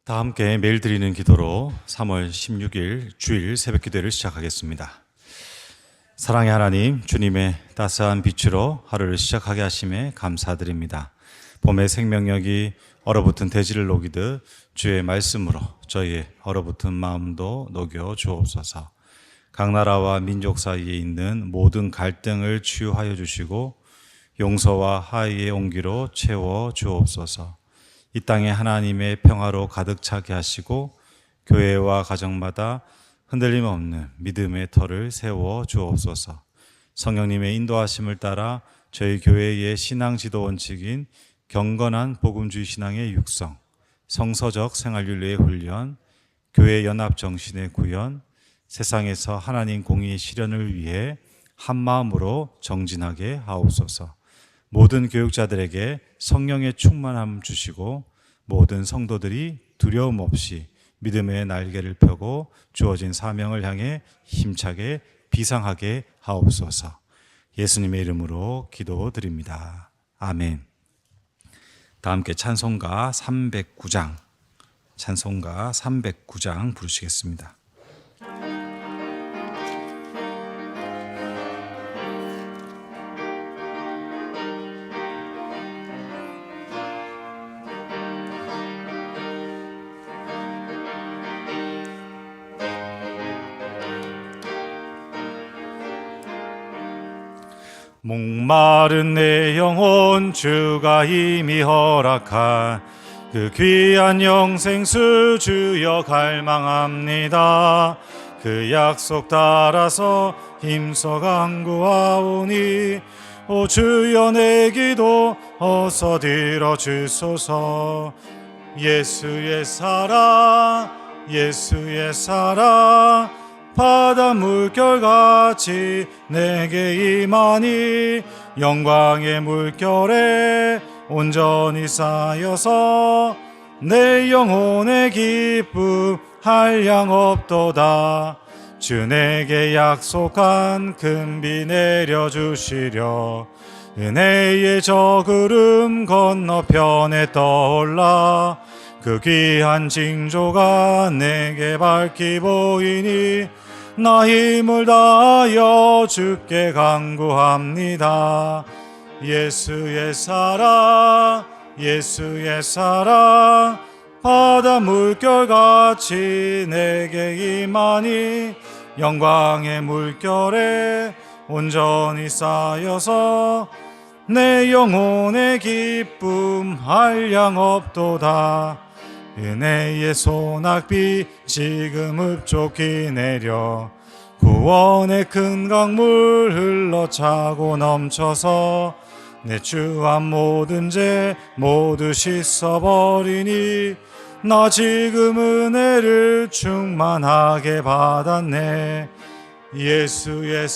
다 함께 매일 드리는 기도로 3월 16일 주일 새벽 기도를 시작하겠습니다. 사랑의 하나님, 주님의 따스한 빛으로 하루를 시작하게 하심에 감사드립니다. 봄의 생명력이 얼어붙은 대지를 녹이듯 주의 말씀으로 저희의 얼어붙은 마음도 녹여 주옵소서. 각 나라와 민족 사이에 있는 모든 갈등을 치유하여 주시고 용서와 화해의 온기로 채워 주옵소서. 이 땅에 하나님의 평화로 가득 차게 하시고 교회와 가정마다 흔들림 없는 믿음의 터를 세워 주옵소서. 성령님의 인도하심을 따라 저희 교회의 신앙 지도 원칙인 경건한 복음주의 신앙의 육성, 성서적 생활윤리의 훈련, 교회 연합 정신의 구현, 세상에서 하나님 공의의 실현을 위해 한 마음으로 정진하게 하옵소서. 모든 교육자들에게 성령의 충만함 주시고 모든 성도들이 두려움 없이 믿음의 날개를 펴고 주어진 사명을 향해 힘차게 비상하게 하옵소서. 예수님의 이름으로 기도드립니다. 아멘. 다 함께 찬송가 309장 부르시겠습니다. 목마른 내 영혼 주가 이미 허락한 그 귀한 영생수 주여 갈망합니다. 그 약속 따라서 힘써 간구하오니 오 주여 내 기도 어서 들어주소서. 예수의 사랑 바다 물결같이 내게 임하니 영광의 물결에 온전히 쌓여서 내 영혼의 기쁨 한량없도다. 주 내게 약속한 큰 비 내려주시려 은혜의 저 구름 건너편에 떠올라 그 귀한 징조가 내게 밝히 보이니 나 힘을 다하여 주께 간구합니다. 예수의 사랑 바다 물결같이 내게 임하니 영광의 물결에 온전히 쌓여서 내 영혼의 기쁨 한량없도다. 은혜의 소낙비 지금 흡족히 내려 구원의 큰 강물 흘러차고 넘쳐서 내 주한 모든 죄 모두 씻어버리니 나 지금 은혜를 충만하게 받았네. 예수의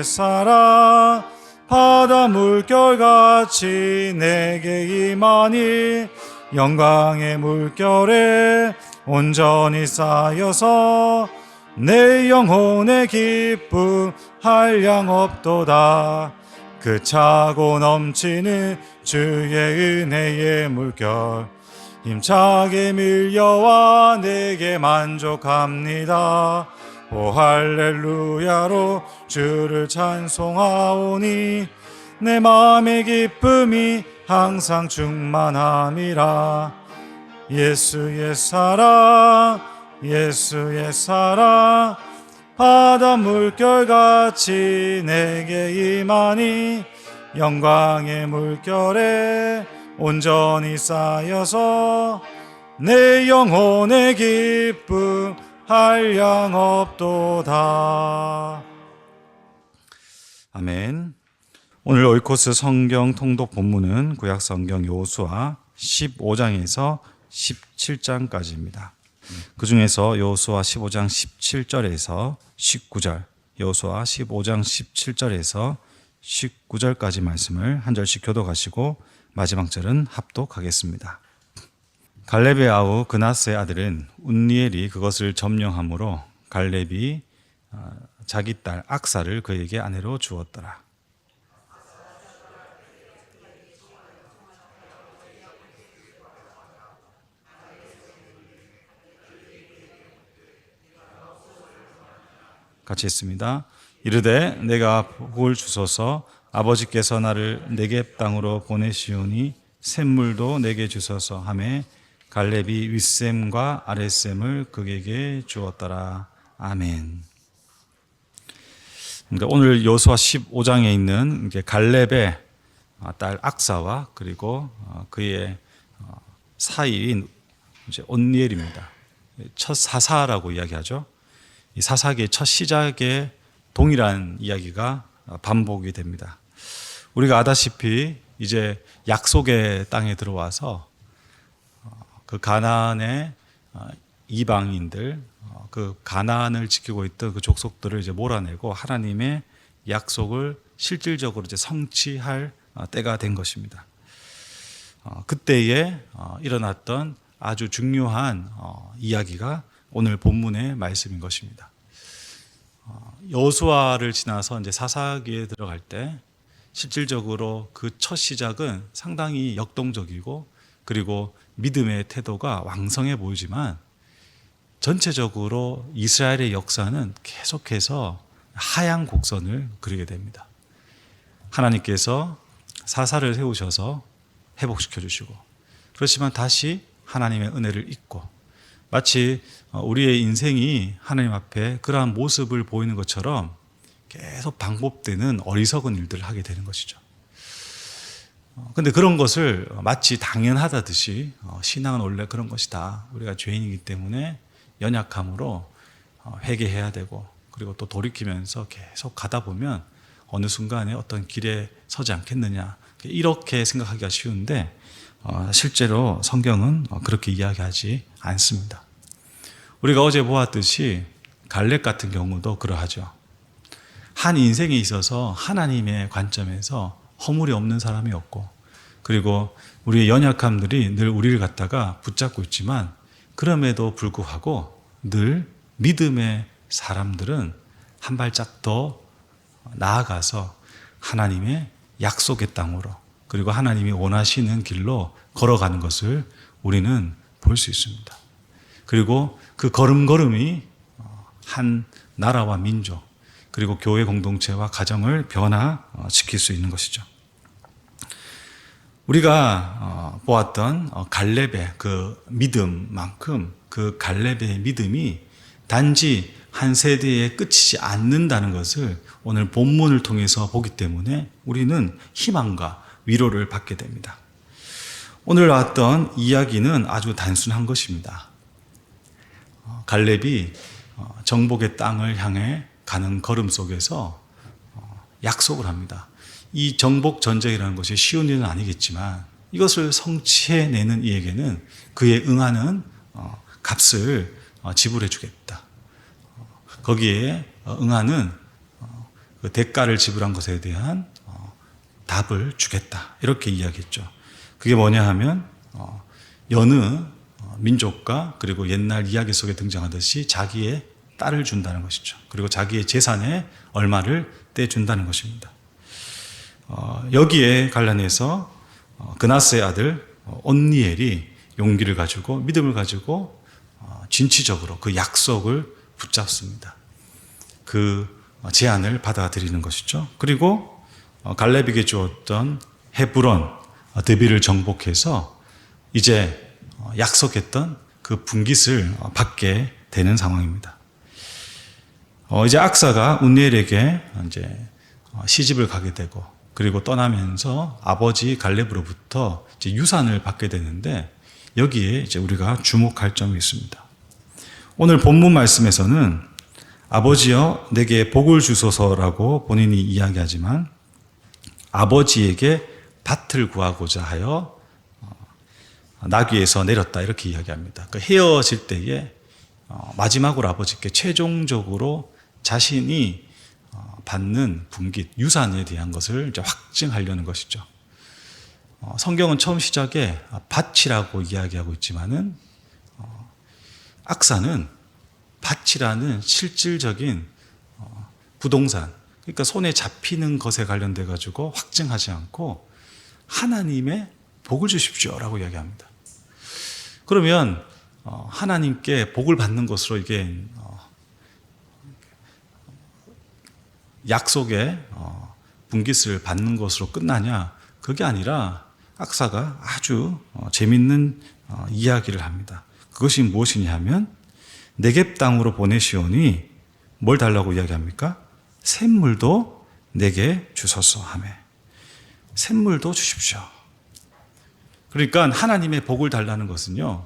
사랑 바다 물결같이 내게 임하니 영광의 물결에 온전히 쌓여서 내 영혼의 기쁨 한량없도다. 그 차고 넘치는 주의 은혜의 물결 힘차게 밀려와 내게 만족합니다. 오 할렐루야로 주를 찬송하오니 내 마음의 기쁨이 항상 충만함이라. 예수의 사랑 바다 물결같이 내게 임하니 영광의 물결에 온전히 쌓여서 내 영혼의 기쁨 한량없도다. 아멘. 오늘 오이코스 성경 통독 본문은 구약 성경 여호수아 15장에서 17장까지입니다. 그 중에서 여호수아 15장 17절에서 19절, 여호수아 15장 17절에서 19절까지 말씀을 한 절씩 교독하시고 마지막 절은 합독하겠습니다. 갈렙의 아우 그나스의 아들은 운니엘이 그것을 점령함으로 갈렙이 자기 딸 악사를 그에게 아내로 주었더라. 같이 했습니다. 이르되 내가 복을 주소서 아버지께서 나를 네겝 땅으로 보내시오니 샘물도 내게 주소서 하매 갈렙이 윗샘과 아랫샘을 그에게 주었더라. 아멘. 그러니까 오늘 여호수아 15장에 있는 이제 갈렙의 딸 악사와 그리고 그의 사위인 이제 온니엘입니다. 첫 사사라고 이야기하죠. 이 사사기의 첫 시작에 동일한 이야기가 반복이 됩니다. 우리가 아다시피 이제 약속의 땅에 들어와서 그 가나안의 이방인들, 그 가나안을 지키고 있던 그 족속들을 이제 몰아내고 하나님의 약속을 실질적으로 이제 성취할 때가 된 것입니다. 그때에 일어났던 아주 중요한 이야기가 오늘 본문의 말씀인 것입니다. 여호수아를 지나서 이제 사사기에 들어갈 때 실질적으로 그 첫 시작은 상당히 역동적이고 그리고 믿음의 태도가 왕성해 보이지만 전체적으로 이스라엘의 역사는 계속해서 하향 곡선을 그리게 됩니다. 하나님께서 사사를 세우셔서 회복시켜 주시고 그렇지만 다시 하나님의 은혜를 잊고 마치 우리의 인생이 하나님 앞에 그러한 모습을 보이는 것처럼 계속 반복되는 어리석은 일들을 하게 되는 것이죠. 근데 그런 것을 마치 당연하다듯이 신앙은 원래 그런 것이다. 우리가 죄인이기 때문에 연약함으로 회개해야 되고 그리고 또 돌이키면서 계속 가다 보면 어느 순간에 어떤 길에 서지 않겠느냐 이렇게 생각하기가 쉬운데 실제로 성경은 그렇게 이야기하지 않습니다. 우리가 어제 보았듯이 갈렙 같은 경우도 그러하죠. 한 인생에 있어서 하나님의 관점에서 허물이 없는 사람이 없고 그리고 우리의 연약함들이 늘 우리를 갖다가 붙잡고 있지만 그럼에도 불구하고 늘 믿음의 사람들은 한 발짝 더 나아가서 하나님의 약속의 땅으로 그리고 하나님이 원하시는 길로 걸어가는 것을 우리는 볼 수 있습니다. 그리고 그 걸음걸음이 한 나라와 민족 그리고 교회 공동체와 가정을 변화시킬 수 있는 것이죠. 우리가 보았던 갈렙의 그 믿음만큼 그 갈렙의 믿음이 단지 한 세대에 끝이지 않는다는 것을 오늘 본문을 통해서 보기 때문에 우리는 희망과 위로를 받게 됩니다. 오늘 나왔던 이야기는 아주 단순한 것입니다. 갈렙이 정복의 땅을 향해 가는 걸음 속에서 약속을 합니다. 이 정복 전쟁이라는 것이 쉬운 일은 아니겠지만 이것을 성취해내는 이에게는 그에 응하는 값을 지불해 주겠다. 거기에 응하는 그 대가를 지불한 것에 대한 답을 주겠다. 이렇게 이야기했죠. 그게 뭐냐 하면 여느 민족과 그리고 옛날 이야기 속에 등장하듯이 자기의 딸을 준다는 것이죠. 그리고 자기의 재산에 얼마를 떼준다는 것입니다. 여기에 관련해서 그나스의 아들 온니엘이 용기를 가지고 믿음을 가지고 진취적으로 그 약속을 붙잡습니다. 그 제안을 받아들이는 것이죠. 그리고 갈렙에게 주었던 헤브론 드빌을 정복해서 이제 약속했던 그 분깃을 받게 되는 상황입니다. 이제 악사가 온니엘에게 이제 시집을 가게 되고 그리고 떠나면서 아버지 갈렙으로부터 이제 유산을 받게 되는데 여기에 이제 우리가 주목할 점이 있습니다. 오늘 본문 말씀에서는 아버지여 내게 복을 주소서라고 본인이 이야기하지만 아버지에게 밭을 구하고자 하여 나귀에서 내렸다 이렇게 이야기합니다. 그 헤어질 때에 마지막으로 아버지께 최종적으로 자신이 받는 분깃, 유산에 대한 것을 이제 확증하려는 것이죠. 성경은 처음 시작에 밭이라고 이야기하고 있지만은 악사는 밭이라는 실질적인 부동산, 그러니까 손에 잡히는 것에 관련돼 가지고 확증하지 않고 하나님의 복을 주십시오라고 이야기합니다. 그러면 하나님께 복을 받는 것으로 이게 약속의 분깃을 받는 것으로 끝나냐? 그게 아니라 악사가 아주 재밌는 이야기를 합니다. 그것이 무엇이냐 하면 네겝 땅으로 보내시오니 뭘 달라고 이야기합니까? 샘물도 내게 주소서 하매. 샘물도 주십시오. 그러니까 하나님의 복을 달라는 것은요,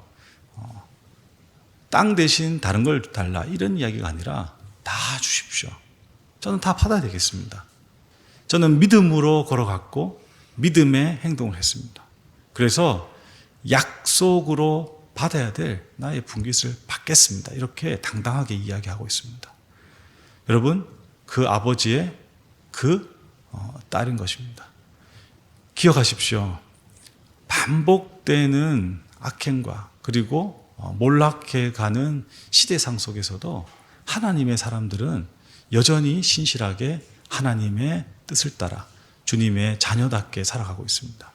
땅 대신 다른 걸 달라 이런 이야기가 아니라 다 주십시오. 저는 다 받아야 되겠습니다. 저는 믿음으로 걸어갔고 믿음의 행동을 했습니다. 그래서 약속으로 받아야 될 나의 분깃을 받겠습니다. 이렇게 당당하게 이야기하고 있습니다. 여러분, 그 아버지의 그 딸인 것입니다. 기억하십시오. 반복되는 악행과 그리고 몰락해가는 시대상 속에서도 하나님의 사람들은 여전히 신실하게 하나님의 뜻을 따라 주님의 자녀답게 살아가고 있습니다.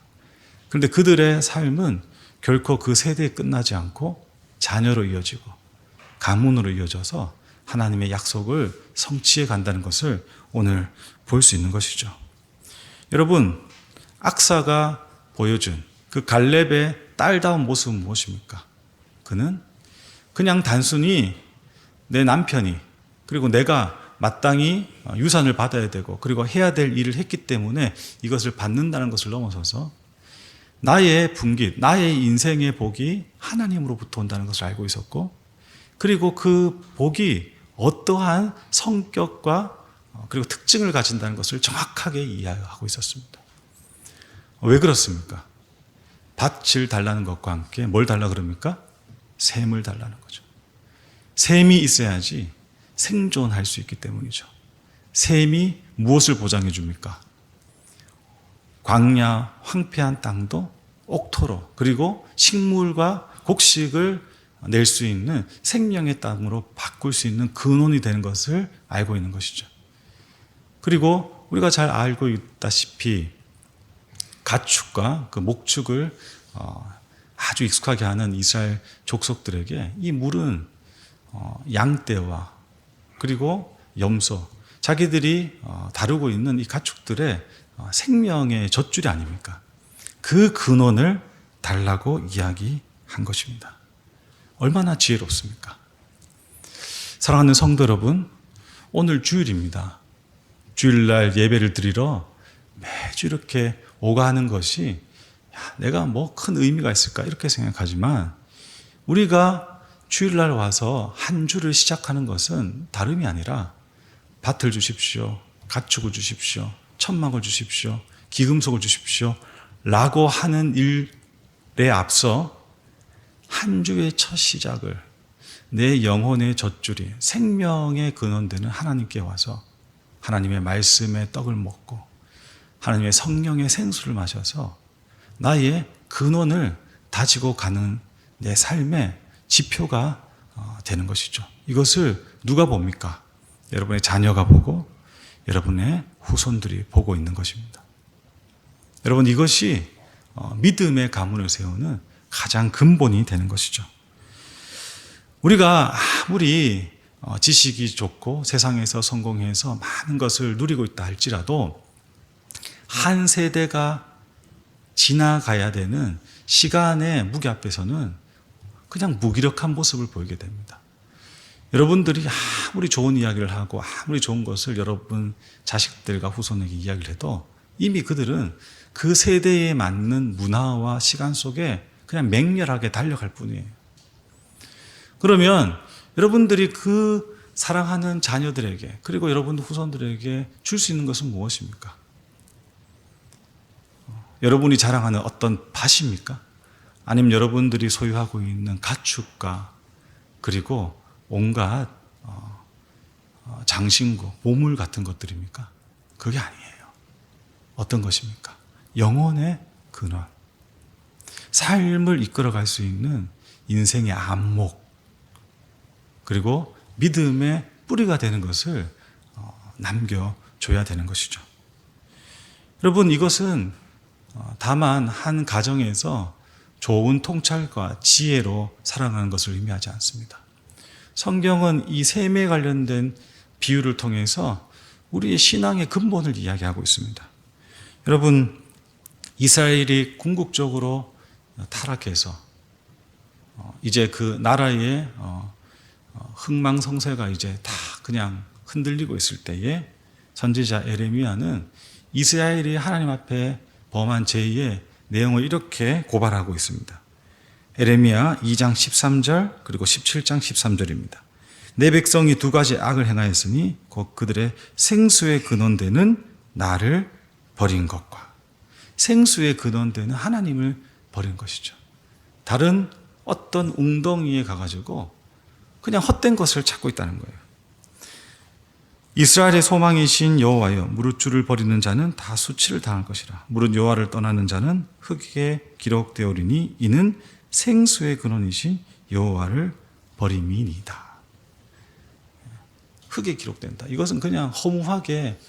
그런데 그들의 삶은 결코 그 세대에 끝나지 않고 자녀로 이어지고 가문으로 이어져서 하나님의 약속을 성취해 간다는 것을 오늘 볼 수 있는 것이죠. 여러분, 악사가 보여준 그 갈렙의 딸다운 모습은 무엇입니까? 그는 그냥 단순히 내 남편이 그리고 내가 마땅히 유산을 받아야 되고 그리고 해야 될 일을 했기 때문에 이것을 받는다는 것을 넘어서서 나의 분깃, 나의 인생의 복이 하나님으로부터 온다는 것을 알고 있었고, 그리고 그 복이 어떠한 성격과 그리고 특징을 가진다는 것을 정확하게 이해하고 있었습니다. 왜 그렇습니까? 밭을 달라는 것과 함께 뭘 달라 그럽니까? 샘을 달라는 거죠. 샘이 있어야지 생존할 수 있기 때문이죠. 샘이 무엇을 보장해 줍니까? 광야, 황폐한 땅도 옥토로, 그리고 식물과 곡식을 낼 수 있는 생명의 땅으로 바꿀 수 있는 근원이 되는 것을 알고 있는 것이죠. 그리고 우리가 잘 알고 있다시피 가축과 그 목축을 아주 익숙하게 하는 이스라엘 족속들에게 이 물은 양떼와 그리고 염소, 자기들이 다루고 있는 이 가축들의 생명의 젖줄이 아닙니까? 그 근원을 달라고 이야기한 것입니다. 얼마나 지혜롭습니까? 사랑하는 성도 여러분, 오늘 주일입니다. 주일날 예배를 드리러 매주 이렇게 오가는 것이 내가 뭐 큰 의미가 있을까 이렇게 생각하지만, 우리가 주일날 와서 한 주를 시작하는 것은 다름이 아니라 밭을 주십시오, 가축을 주십시오, 천막을 주십시오, 기금속을 주십시오 라고 하는 일에 앞서 한 주의 첫 시작을 내 영혼의 젖줄이 생명의 근원되는 하나님께 와서 하나님의 말씀의 떡을 먹고 하나님의 성령의 생수를 마셔서 나의 근원을 다지고 가는 내 삶의 지표가 되는 것이죠. 이것을 누가 봅니까? 여러분의 자녀가 보고 여러분의 후손들이 보고 있는 것입니다. 여러분, 이것이 믿음의 가문을 세우는 가장 근본이 되는 것이죠. 우리가 아무리 지식이 좋고 세상에서 성공해서 많은 것을 누리고 있다 할지라도 한 세대가 지나가야 되는 시간의 무게 앞에서는 그냥 무기력한 모습을 보이게 됩니다. 여러분들이 아무리 좋은 이야기를 하고 아무리 좋은 것을 여러분 자식들과 후손에게 이야기를 해도 이미 그들은 그 세대에 맞는 문화와 시간 속에 그냥 맹렬하게 달려갈 뿐이에요. 그러면 여러분들이 그 사랑하는 자녀들에게 그리고 여러분 후손들에게 줄 수 있는 것은 무엇입니까? 여러분이 자랑하는 어떤 밭입니까? 아니면 여러분들이 소유하고 있는 가축과 그리고 온갖 장신구, 보물 같은 것들입니까? 그게 아니에요. 어떤 것입니까? 영혼의 근원, 삶을 이끌어갈 수 있는 인생의 안목, 그리고 믿음의 뿌리가 되는 것을 남겨줘야 되는 것이죠. 여러분, 이것은 다만 한 가정에서 좋은 통찰과 지혜로 살아가는 것을 의미하지 않습니다. 성경은 이 셈에 관련된 비유를 통해서 우리의 신앙의 근본을 이야기하고 있습니다. 여러분, 이스라엘이 궁극적으로 타락해서 이제 그 나라의 흥망성쇠가 이제 다 그냥 흔들리고 있을 때에 선지자 에레미야는 이스라엘이 하나님 앞에 범한 죄의 내용을 이렇게 고발하고 있습니다. 에레미야 2장 13절 그리고 17장 13절입니다. 내 백성이 두 가지 악을 행하였으니 곧 그들의 생수의 근원되는 나를 버린 것과 생수의 근원되는 하나님을 버린 것이죠. 다른 어떤 웅덩이에 가가지고 그냥 헛된 것을 찾고 있다는 거예요. 이스라엘의 소망이신 여호와여, 무릇 주를 버리는 자는 다 수치를 당할 것이라. 무릇 여호와를 떠나는 자는 흙에 기록되오리니 이는 생수의 근원이신 여호와를 버림이니이다. 흙에 기록된다. 이것은 그냥 허무하게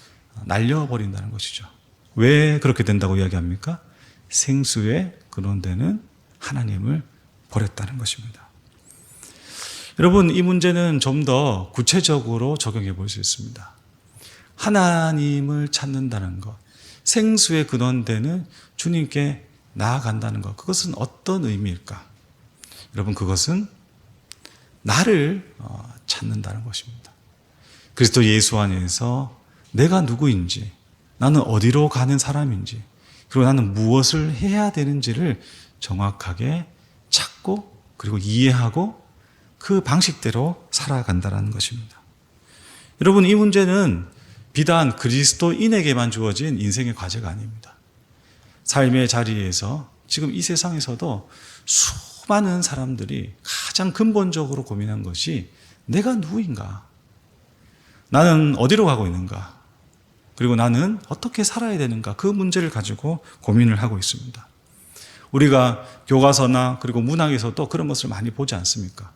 날려버린다는 것이죠. 왜 그렇게 된다고 이야기합니까? 생수의 근원되는 하나님을 버렸다는 것입니다. 여러분, 이 문제는 좀 더 구체적으로 적용해 볼 수 있습니다. 하나님을 찾는다는 것, 생수의 근원되는 주님께 나아간다는 것, 그것은 어떤 의미일까? 여러분, 그것은 나를 찾는다는 것입니다. 그리스도 예수 안에서 내가 누구인지, 나는 어디로 가는 사람인지, 그리고 나는 무엇을 해야 되는지를 정확하게 찾고 그리고 이해하고 그 방식대로 살아간다는 것입니다. 여러분, 이 문제는 비단 그리스도인에게만 주어진 인생의 과제가 아닙니다. 삶의 자리에서 지금 이 세상에서도 수많은 사람들이 가장 근본적으로 고민한 것이 내가 누구인가? 나는 어디로 가고 있는가? 그리고 나는 어떻게 살아야 되는가? 그 문제를 가지고 고민을 하고 있습니다. 우리가 교과서나 그리고 문학에서도 그런 것을 많이 보지 않습니까?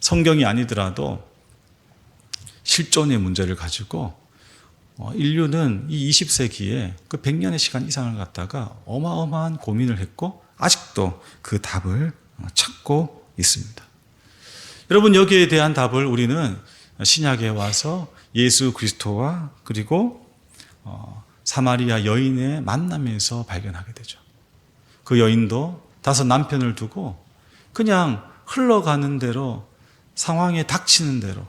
성경이 아니더라도 실존의 문제를 가지고 인류는 이 20세기에 그 100년의 시간 이상을 갖다가 어마어마한 고민을 했고 아직도 그 답을 찾고 있습니다. 여러분, 여기에 대한 답을 우리는 신약에 와서 예수 그리스도와 그리고 사마리아 여인의 만남에서 발견하게 되죠. 그 여인도 5 남편을 두고 그냥 흘러가는 대로 상황에 닥치는 대로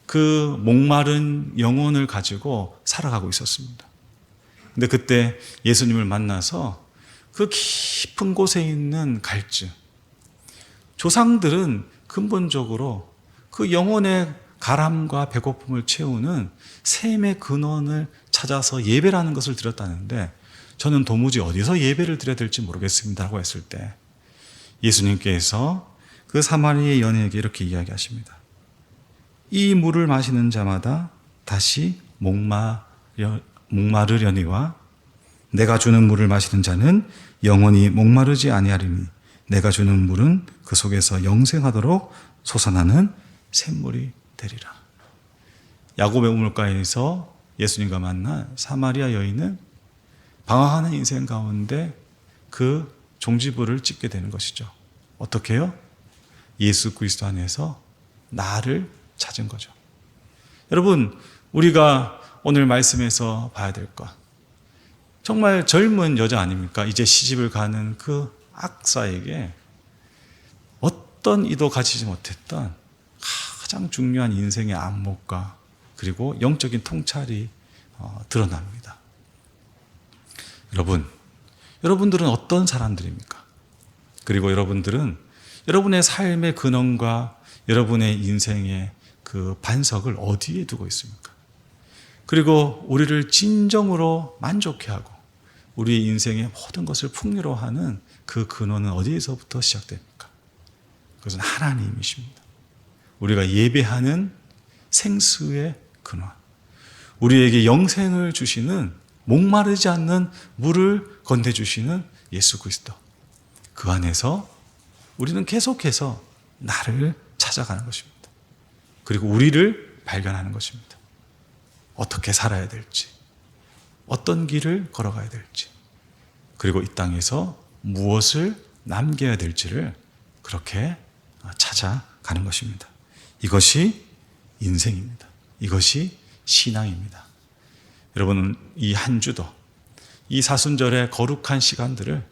그 목마른 영혼을 가지고 살아가고 있었습니다. 근데 그때 예수님을 만나서 그 깊은 곳에 있는 갈증, 조상들은 근본적으로 그 영혼의 가람과 배고픔을 채우는 샘의 근원을 찾아서 예배라는 것을 드렸다는데 저는 도무지 어디서 예배를 드려야 될지 모르겠습니다라고 했을 때 예수님께서 그 사마리아 여인에게 이렇게 이야기하십니다. 이 물을 마시는 자마다 다시 목마르려니와 내가 주는 물을 마시는 자는 영원히 목마르지 아니하리니 내가 주는 물은 그 속에서 영생하도록 솟아나는 샘물이 되리라. 야곱의 우물가에서 예수님과 만난 사마리아 여인은 방황하는 인생 가운데 그 종지부를 찍게 되는 것이죠. 어떻게 해요? 예수 그리스도 안에서 나를 찾은 거죠. 여러분, 우리가 오늘 말씀에서 봐야 될 것, 정말 젊은 여자 아닙니까? 이제 시집을 가는 그 악사에게 어떤 이도 가지지 못했던 가장 중요한 인생의 안목과 그리고 영적인 통찰이 드러납니다. 여러분들은 어떤 사람들입니까? 그리고 여러분들은 여러분의 삶의 근원과 여러분의 인생의 그 반석을 어디에 두고 있습니까? 그리고 우리를 진정으로 만족해 하고 우리의 인생의 모든 것을 풍요로워하는 그 근원은 어디에서부터 시작됩니까? 그것은 하나님이십니다. 우리가 예배하는 생수의 근원, 우리에게 영생을 주시는 목마르지 않는 물을 건네주시는 예수 그리스도, 그 안에서 우리는 계속해서 나를 찾아가는 것입니다. 그리고 우리를 발견하는 것입니다. 어떻게 살아야 될지, 어떤 길을 걸어가야 될지, 그리고 이 땅에서 무엇을 남겨야 될지를 그렇게 찾아가는 것입니다. 이것이 인생입니다. 이것이 신앙입니다. 여러분은 이 한 주도 이 사순절의 거룩한 시간들을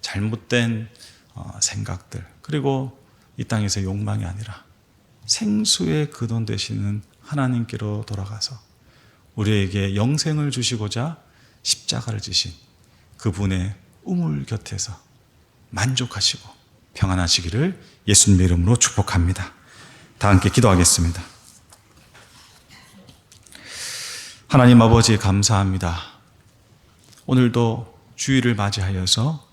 잘못된 생각들, 그리고 이 땅에서 욕망이 아니라 생수의 근원 되시는 하나님께로 돌아가서 우리에게 영생을 주시고자 십자가를 지신 그분의 우물 곁에서 만족하시고 평안하시기를 예수님 이름으로 축복합니다. 다 함께 기도하겠습니다. 하나님 아버지 감사합니다. 오늘도 주일을 맞이하여서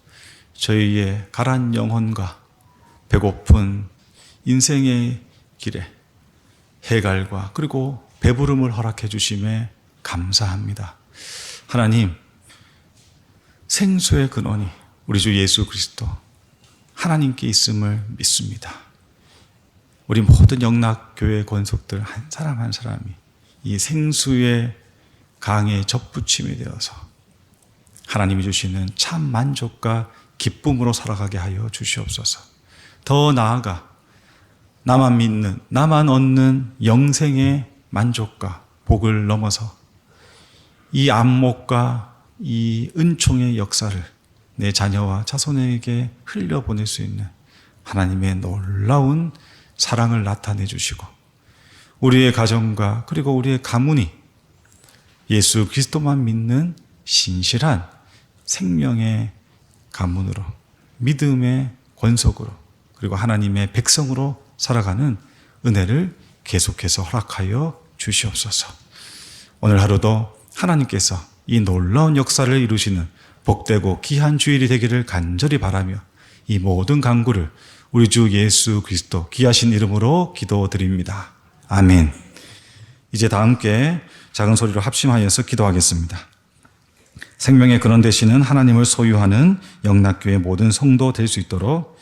저희의 가란 영혼과 배고픈 인생의 길에 해갈과 그리고 배부름을 허락해 주심에 감사합니다. 하나님, 생수의 근원이 우리 주 예수 그리스도 하나님께 있음을 믿습니다. 우리 모든 영락교회 권속들 한 사람 한 사람이 이 생수의 강에 접붙임이 되어서 하나님이 주시는 참 만족과 기쁨으로 살아가게 하여 주시옵소서. 더 나아가 나만 믿는, 나만 얻는 영생의 만족과 복을 넘어서 이 안목과 이 은총의 역사를 내 자녀와 자손에게 흘려보낼 수 있는 하나님의 놀라운 사랑을 나타내 주시고 우리의 가정과 그리고 우리의 가문이 예수 그리스도만 믿는 신실한 생명의 가문으로, 믿음의 권속으로, 그리고 하나님의 백성으로 살아가는 은혜를 계속해서 허락하여 주시옵소서. 오늘 하루도 하나님께서 이 놀라운 역사를 이루시는 복되고 귀한 주일이 되기를 간절히 바라며 이 모든 간구를 우리 주 예수 그리스도 귀하신 이름으로 기도드립니다. 아멘. 이제 다 함께 작은 소리로 합심하여서 기도하겠습니다. 생명의 근원 되시는 하나님을 소유하는 영락교회 모든 성도 될 수 있도록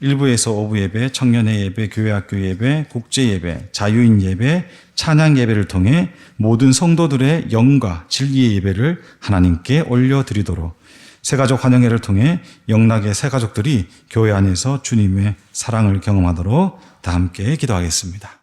1부에서 5부 예배, 청년의 예배, 교회학교 예배, 국제 예배, 자유인 예배, 찬양 예배를 통해 모든 성도들의 영과 진리의 예배를 하나님께 올려드리도록 새가족 환영회를 통해 영락의 새가족들이 교회 안에서 주님의 사랑을 경험하도록 다 함께 기도하겠습니다.